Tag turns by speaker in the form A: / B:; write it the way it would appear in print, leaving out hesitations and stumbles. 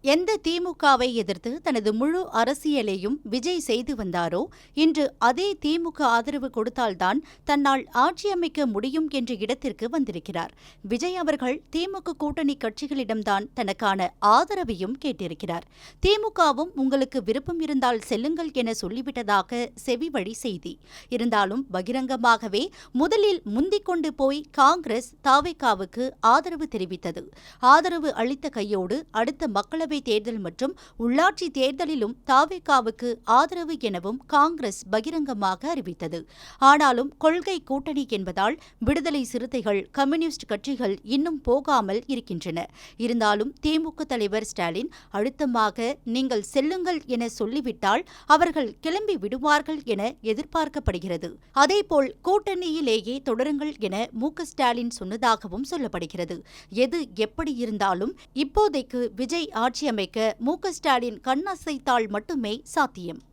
A: எந்த திமுகவை எதிர்த்து தனது முழு அரசியலையும் விஜய் செய்து வந்தாரோ, இன்று அதே திமுக ஆதரவு கொடுத்தால்தான் தன்னால் ஆட்சியமைக்க முடியும் என்ற இடத்திற்கு வந்திருக்கிறார். விஜய் அவர்கள் திமுக கூட்டணி கட்சிகளிடம்தான் தனக்கான ஆதரவையும் கேட்டிருக்கிறார். திமுகவும் உங்களுக்கு விருப்பம் இருந்தால் செல்லுங்கள் என சொல்லிவிட்டதாக செவிவழி செய்தி. இருந்தாலும் பகிரங்கமாகவே முதலில் முந்திக் கொண்டு போய் காங்கிரஸ் தாவேகாவுக்கு ஆதரவு தெரிவித்தது. ஆதரவு அளித்த கையோடு அடுத்த மக்களவை தேர்தல் மற்றும் உள்ளாட்சி தேர்தலிலும் தாவேகாவுக்கு ஆதரவு எனவும் காங்கிரஸ் பகிரங்கமாக அறிவித்தது. ஆனாலும் கொள்கை கூட்டணி என்பதால் விடுதலை சிறுத்தைகள், கம்யூனிஸ்ட் கட்சிகள் இன்னும் போகாமல் இருக்கின்றன. இருந்தாலும் திமுக தலைவர் ஸ்டாலின் அழுத்தமாக நீங்கள் செல்லுங்கள் என சொல்லிவிட்டால் அவர்கள் கிளம்பி விடுவார்கள் என எதிர்பார்க்கப்படுகிறது. அதேபோல் கூட்டணியிலேயே தொடருங்கள் என மு.க.ஸ்டாலின் சொன்னதாகவும் சொல்லப்படுகிறது. எது எப்படி இருந்தாலும் இப்போதைக்கு விஜய் ஆட்சி அமைக்க மு.க.ஸ்டாலின் கண்ணசைத்தால் மட்டுமே சாத்தியம்.